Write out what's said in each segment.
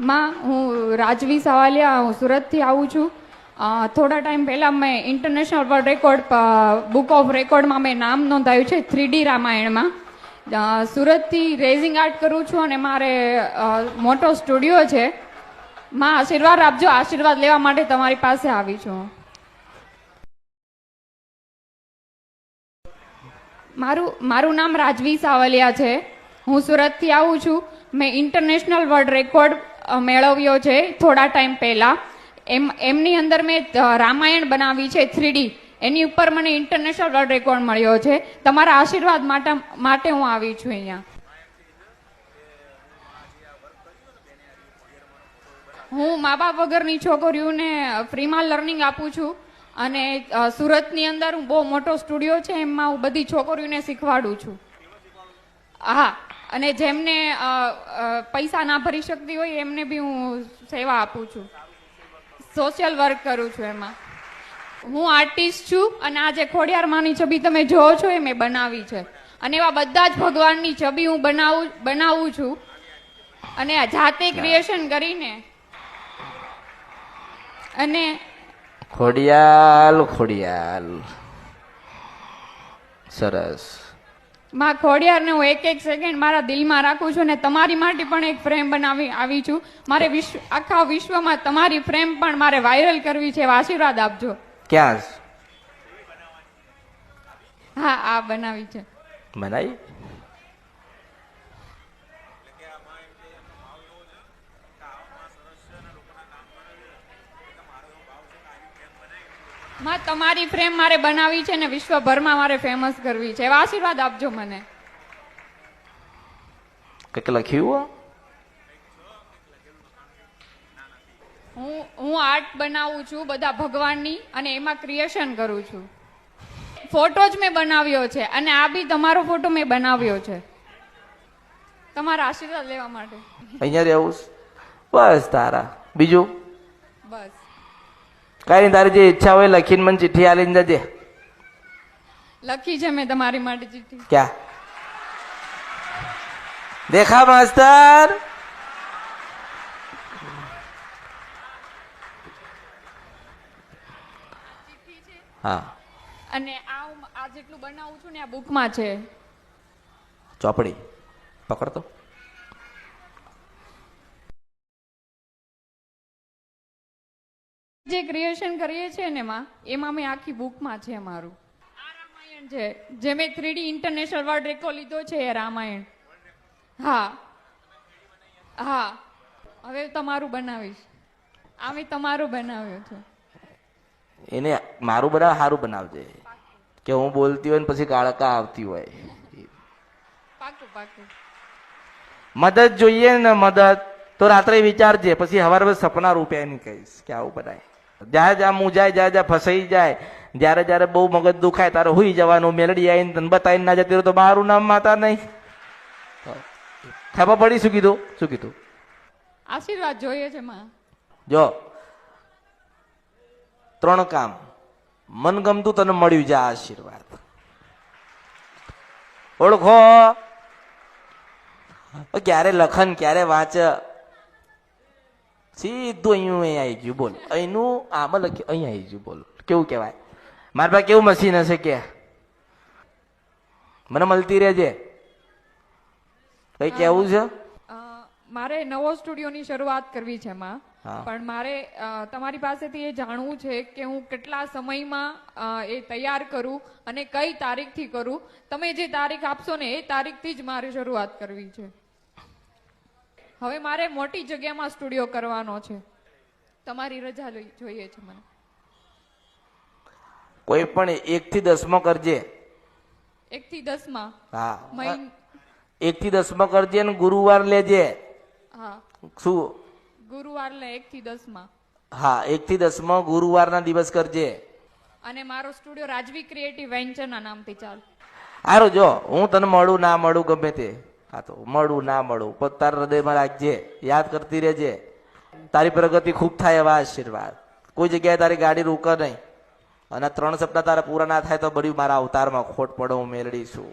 માં હું રાજવી સાવાલિયા, હું સુરતથી આવું છું. થોડા ટાઈમ પહેલાં મેં international world record book of રેકોર્ડમાં મેં નામ નોંધાયું છે 3D રામાયણમાં. સુરતથી રેઝિંગ આર્ટ કરું છું અને મારે મોટો સ્ટુડિયો છે. માં આશીર્વાદ આપજો, આશીર્વાદ લેવા માટે તમારી પાસે આવી છું. મારું નામ રાજવી સાવલિયા છે. હું સુરતથી આવું છું. મેં ઇન્ટરનેશનલ વર્લ્ડ રેકોર્ડ મેળવ્યો છે થોડા ટાઈમ પહેલાં. એમની અંદર મેં રામાયણ બનાવી છે 3D. એની ઉપર મને ઇન્ટરનેશનલ વર્લ્ડ રેકોર્ડ મળ્યો છે. તમારા આશીર્વાદ માટે હું આવી છું અહીંયા. હું મા બાપ વગરની છોકરીઓને ફ્રીમાં લર્નિંગ આપું છું અને સુરતની અંદર હું બહુ મોટો સ્ટુડિયો છે, એમાં હું બધી છોકરીઓને શીખવાડું છું. હા, અને જેમને પૈસા ના ભરી શકતી હોય એમને બી હું સેવા આપું છું, સોશિયલ વર્ક કરું છું. એમાં હું આર્ટિસ્ટ છું અને આ જે ખોડિયાર માની છબી તમે જોવો છો એ મેં બનાવી છે. અને એવા બધા જ ભગવાનની છબી હું બનાવું છું અને જાતે ક્રિએશન કરીને. અને ખોડિયાલ સરસ. માં ખોડિયારને હું એક એક સેકન્ડ મારા દિલમાં રાખું છું અને તમારી માટે પણ એક ફ્રેમ બનાવી આવી છું. મારે આખા વિશ્વમાં તમારી ફ્રેમ પણ મારે વાયરલ કરવી છે. આશીર્વાદ આપજો. ક્યાં? હા, આ બનાવી છે. બનાવી? માં તમારી ફ્રેમ મારે બનાવી છે ને વિશ્વભરમાં મારે ફેમસ કરવી છે. આશીર્વાદ આપજો મને. કંઈક લખ્યું? હું આર્ટ બનાવું છું બધા ભગવાનની અને એમાં ક્રિએશન કરું છું. ફોટો જ મેં બનાવ્યો છે અને આ બી તમારો ફોટો મેં બનાવ્યો છે તમારા આશીર્વાદ લેવા માટે. અહીંયા રહેવું બસ તારા? બીજું બસ કઈ નહીં, તારી જે ઈચ્છા હોય લખીને મને ચિઠ્ઠી આલીને જજે. લખી છે મેં તમારી માટે ચિઠ્ઠી. ક્યાં દેખા માસ્તર? હા. અને આ જેટલું બનાવું છું ને આ બુકમાં છે. ચોપડી પકડતો. જે ક્રિએશન કરીએ છીએ ને એમાં મેં આખી બુકમાં છે મારું. આ રામાયણ છે જે મેં 3D ઇન્ટરનેશનલ વર્લ્ડ રેકોર્ડ લીધો છે એ રામાયણ. હા હા, હવે તમારું બનાવીશ. આ મેં તમારું બનાવ્યું છે. એને મારું બનાવ સારું બનાવજે કે હું બોલતી હોય ને પછી કાળકા આવતી હોય. પાકું પાકું. મદદ જોઈએ ને, મદદ તો રાત્રે વિચારજે, પછી સવારે સપના રૂપે એની કહીશ કે આવું બનાય. જ્યાં જ્યાં મુંજાય, જ્યાં જ્યાં ફસાઈ જાય, જયારે જયારે બહુ મગજ દુખાય તારે હુઈ જવાનું. મેલડી આવીને તને બતાવીને ના જતી તો મારું નામ માતા નહીં. ખબર પડી? શું કીધું? શું કીધું? આશીર્વાદ જોઈએ છે માં. જો 3 કામ મનગમતું તને મળ્યું છે. આશીર્વાદ ઓળખો. ક્યારે લખન ક્યારે વાંચ, સીધું અહીંયા આવી ગયું. બોલ અહીંનું આમાં લખ્યું, અહીંયા આવી ગયું. બોલ કેવું કહેવાય? મારા પાસે કેવું મશીન હશે કે મને મળતી રહેજે. કઈ કેવું છે? મારે નવો સ્ટુડિયોની શરૂઆત કરવી છે માં. પણ મારે તમારી પાસેથી એ જાણવું છે કે હું કેટલા સમયમાં એ તૈયાર કરું અને કઈ તારીખથી કરું. તમે જે તારીખ આપશો ને એ તારીખથી જ મારે શરૂઆત કરવી છે. હવે મારે મોટી જગ્યામાં સ્ટુડિયો કરવાનો છે. તમારી રજા જોઈએ છે મને. કોઈ પણ 1 થી 10 કરજે. 1 થી 10? હા, 1 થી 10 કરજે ને ગુરુવાર લેજે. હા. શું? ગુરુવાર લે 1 થી 10? હા, 1 થી 10 ગુરુવારના દિવસ કરજે. અને મારો સ્ટુડિયો રાજવી ક્રિએટિવ વેન્ચરના નામથી ચાલ. સારું, જો હું તને મળું ના મળું ગમે તે, હા તો મળું ના મળું પણ તારા હૃદયમાં રાખજે, યાદ કરતી રહેજે. તારી પ્રગતિ ખૂબ થાય એવા આશીર્વાદ. કોઈ જગ્યાએ તારી ગાડી રોકે નહીં. અને 3 સપ્તાહ તારા પૂરા ના થાય તો બળ્યું મારા અવતારમાં ખોટ પડો હું મેળડી છું.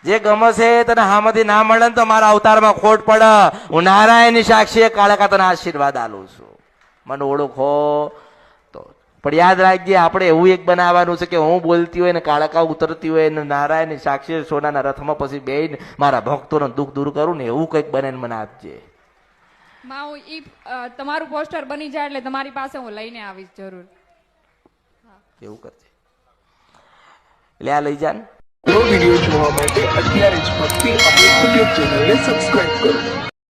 જે ગમશે તને હામાંથી ના મળે ને તો મારા અવતારમાં ખોટ પડે. હું નારાયણની સાક્ષીએ કાળકા તને આશીર્વાદ આલું છું. મને ઓળખો તો. પણ યાદ રાખજે, આપણે એવું એક બનાવવાનું છે કે હું બોલતી હોય ને કાળકા ઉતરતી હોય ને નારાયણની સાક્ષી સોનાના રથમાં પછી બેહીને મારા ભક્તોનું દુઃખ દૂર કરું ને એવું કંઈક બને મને આપજે. માં હું ઈ તમારું પોસ્ટર બની જાય એટલે તમારી પાસે હું લઈને આવીશ જરૂર. એવું કરજે. એટલે આ લઈ જા ને. નવો વિડિયો જોવા માટે અત્યારે જ ભક્તિ અમૃત યુટ્યુબ ચેનલને સબસ્ક્રાઇબ કરો.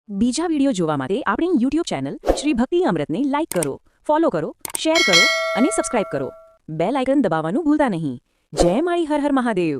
બીજા વિડિયો જોવા માટે આપણી YouTube ચેનલ શ્રી ભક્તિ અમૃતને લાઈક કરો, ફોલો કરો, શેર કરો અને સબસ્ક્રાઇબ કરો. બેલ આઇકન દબાવવાનું ભૂલતા નહીં. જય માળી હર હર મહાદેવ.